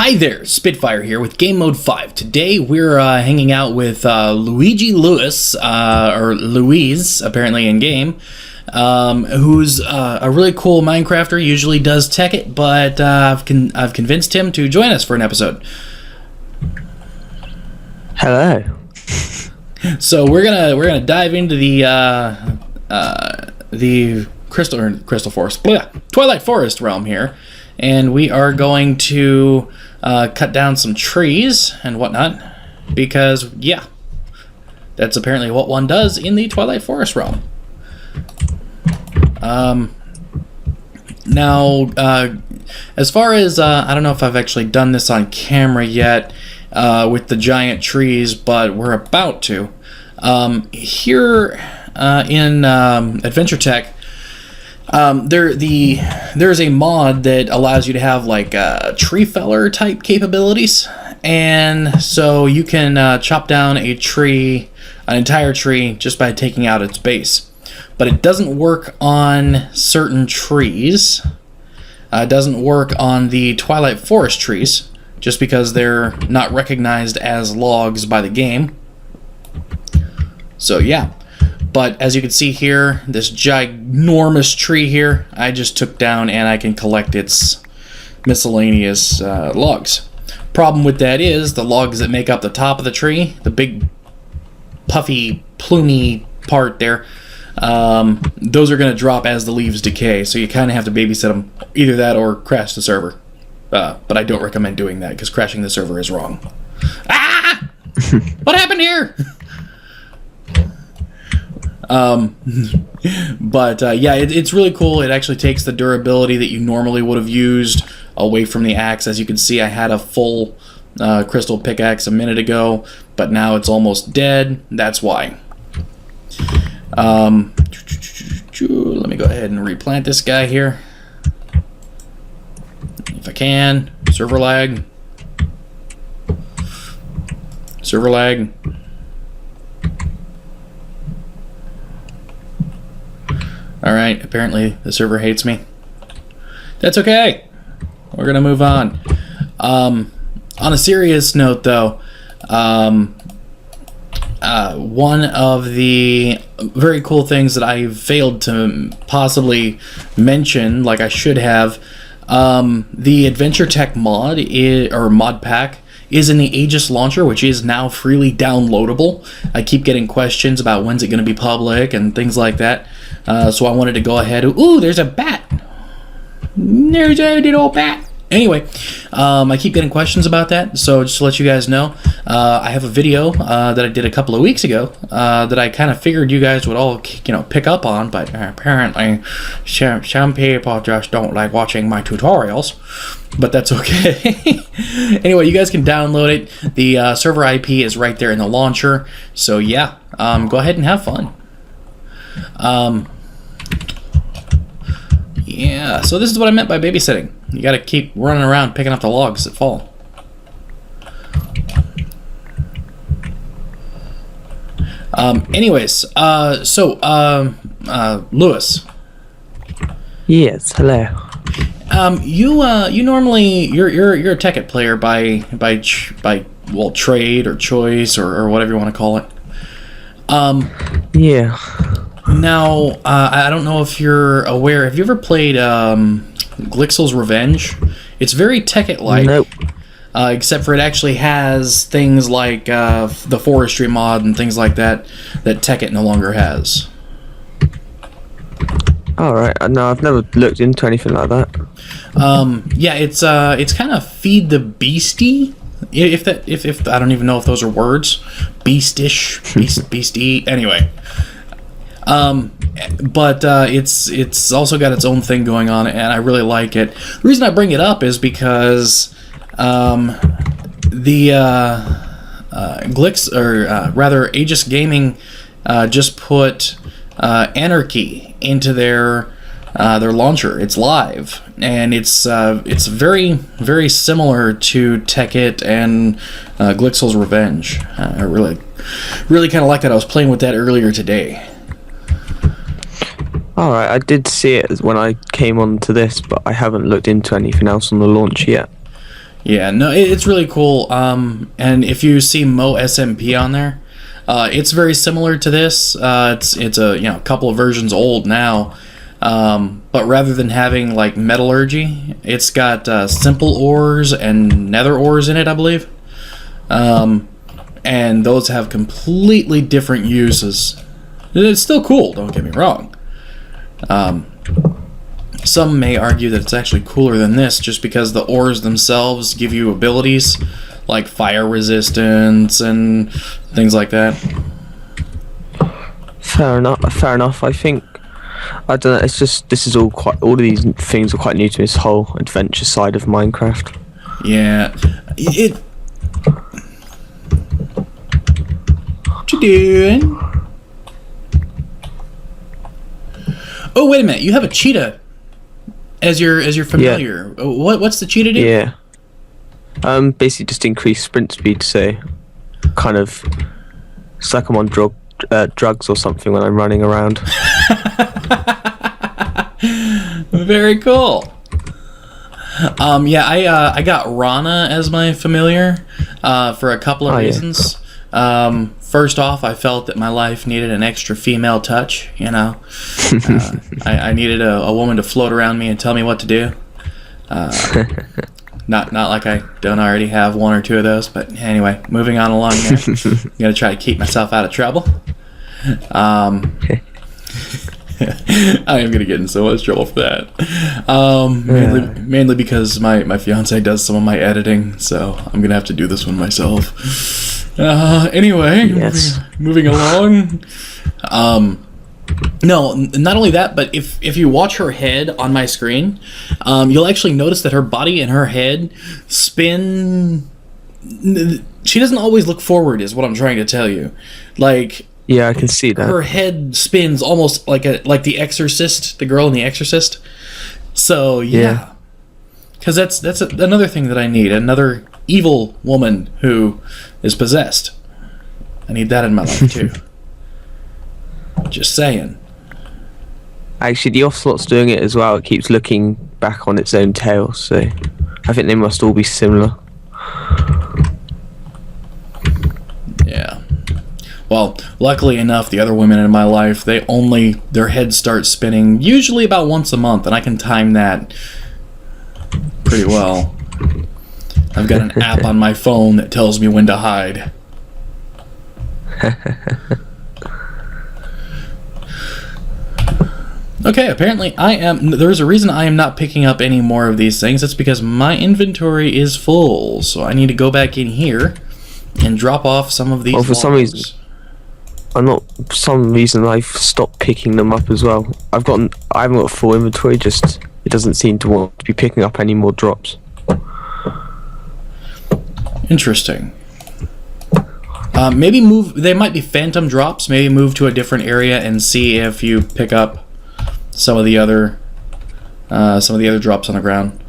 Hi there, Spitfire here with Game Mode 5. Today we're hanging out with Luigi Lewis, or Louise, apparently in game, who's a really cool Minecrafter, usually does tech it, but I've convinced him to join us for an episode. Hello. So we're gonna dive into the Crystal Forest, Twilight Forest realm here. And we are going to cut down some trees and whatnot, because, yeah, that's apparently what one does in the Twilight Forest realm. Now, as far as, I don't know if I've actually done this on camera yet with the giant trees, but we're about to. Here in AdventureTech, there's a mod that allows you to have like tree feller type capabilities, and so you can chop down an entire tree just by taking out its base. But it doesn't work on certain trees. It doesn't work on the Twilight Forest trees, just because they're not recognized as logs by the game. So yeah. But as you can see here, this ginormous tree here, I just took down and I can collect its miscellaneous logs. Problem with that is the logs that make up the top of the tree, the big puffy, plumy part there, those are going to drop as the leaves decay, so you kind of have to babysit them. Either that or crash the server. But I don't recommend doing that because crashing the server is wrong. Ah! What happened here? Yeah, it's really cool. It actually takes the durability that you normally would have used away from the axe. As you can see, I had a full crystal pickaxe a minute ago, but now it's almost dead. That's why. Let me go ahead and replant this guy here. If I can. Server lag. Server lag. Alright, apparently the server hates me. That's okay. We're going to move on. On a serious note, though, one of the very cool things that I failed to possibly mention, like I should have, the AdventureTech mod, or mod pack, is in the Aegis launcher, which is now freely downloadable. I keep getting questions about when's it going to be public and things like that. So I wanted to go ahead. Ooh, there's a bat. There's a little bat. Anyway, I keep getting questions about that, so just to let you guys know, I have a video that I did a couple of weeks ago that I kind of figured you guys would all, pick up on, but apparently some people just don't like watching my tutorials, but that's okay. Anyway, you guys can download it. The server IP is right there in the launcher, so yeah, go ahead and have fun. Yeah, so this is what I meant by babysitting. You gotta keep running around picking up the logs that fall. Anyways, Lewis. Yes, hello. You normally you're a Tekkit player by trade or choice or whatever you want to call it. Yeah. Now, I don't know if you're aware. Have you ever played Glixel's Revenge? It's very Tekkit-like. Nope. Except for it actually has things like the forestry mod and things like that Tekkit no longer has. Alright, no, I've never looked into anything like that. Yeah, it's kind of feed the beastie. If I don't even know if those are words. Beastish, beastie. Anyway. But it's also got its own thing going on, and I really like it. The reason I bring it up is because Aegis Gaming just put Anarchy into their launcher. It's live, and it's very, very similar to Tekkit and Glixel's Revenge. I really kind of like that. I was playing with that earlier today. Alright, I did see it when I came on to this, but I haven't looked into anything else on the launch yet. Yeah, no, it's really cool. And if you see Mo SMP on there, it's very similar to this. It's a couple of versions old now. But rather than having like metallurgy, it's got simple ores and nether ores in it, I believe. And those have completely different uses. It's still cool, don't get me wrong. Some may argue that it's actually cooler than this just because the ores themselves give you abilities like fire resistance and things like that. Fair enough. I think, I don't know, it's just, all of these things are quite new to this whole adventure side of Minecraft. Yeah. What you doing? Oh, wait a minute. You have a cheetah as your familiar. Yeah. What's the cheetah do? Yeah. Basically just increase sprint speed, so kind of it's like I'm on drugs or something when I'm running around. Very cool. Yeah, I got Rana as my familiar for a couple of reasons. Yeah. First off, I felt that my life needed an extra female touch, you know. I needed a woman to float around me and tell me what to do. Not like I don't already have one or two of those, but anyway, moving on along there. I'm going to try to keep myself out of trouble. I am going to get in so much trouble for that. Mainly because my fiance does some of my editing, so I'm going to have to do this one myself. Anyway, yes. moving along. No, not only that, but if you watch her head on my screen, you'll actually notice that her body and her head spin. She doesn't always look forward, is what I'm trying to tell you. Like, yeah, I can see that. Her head spins almost like the Exorcist, the girl in The Exorcist. So yeah, because that's another thing that I need. Another evil woman who is possessed. I need that in my life too. Just saying. Actually, the Ocelot's doing it as well. It keeps looking back on its own tail, so I think they must all be similar. Yeah. Well, luckily enough, the other women in my life, their heads start spinning usually about once a month, and I can time that pretty well. I've got an app on my phone that tells me when to hide. Okay, apparently there's a reason I am not picking up any more of these things. It's because my inventory is full, so I need to go back in here and drop off some of these for some reason I've stopped picking them up as well. I haven't got a full inventory, just it doesn't seem to want to be picking up any more drops. Interesting. Maybe they might be phantom drops. Maybe move to a different area and see if you pick up some of the other drops on the ground.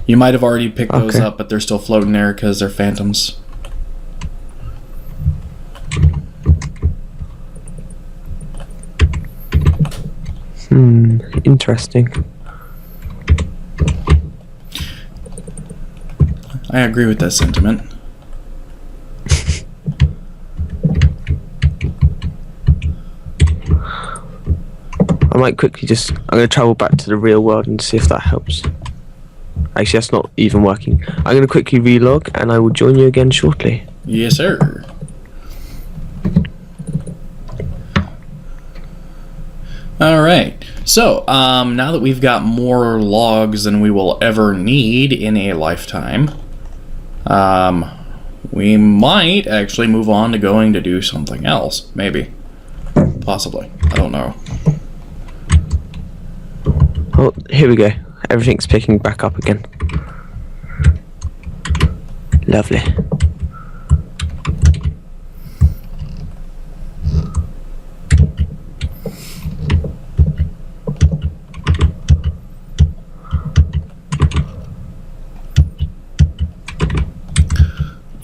You might have already picked those up, but they're still floating there because they're phantoms. Interesting. I agree with that sentiment. I might quickly I'm going to travel back to the real world and see if that helps. Actually, that's not even working. I'm going to quickly relog and I will join you again shortly. Yes, sir. Alright, so now that we've got more logs than we will ever need in a lifetime, we might actually move on to going to do something else. Maybe. Possibly. I don't know. Oh, here we go. Everything's picking back up again. Lovely.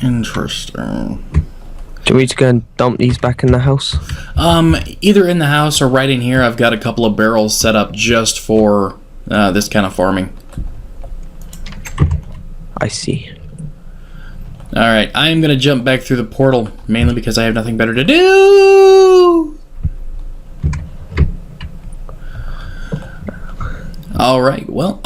Interesting. Do we need to go and dump these back in the house? Either in the house or right in here. I've got a couple of barrels set up just for this kind of farming. I see. Alright, I am going to jump back through the portal, mainly because I have nothing better to do! Alright, well,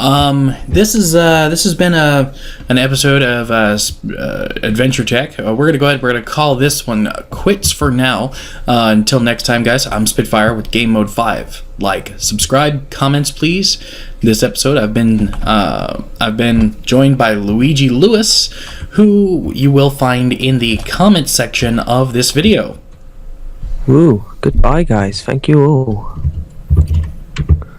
this has been an episode of AdventureTech. We're going to go ahead, we're going to call this one quits for now. Until next time, guys, I'm Spitfire with Game Mode 5. Like, subscribe, comments, please. This episode, I've been joined by Luigi Lewis, who you will find in the comments section of this video. Woo, goodbye guys, thank you all.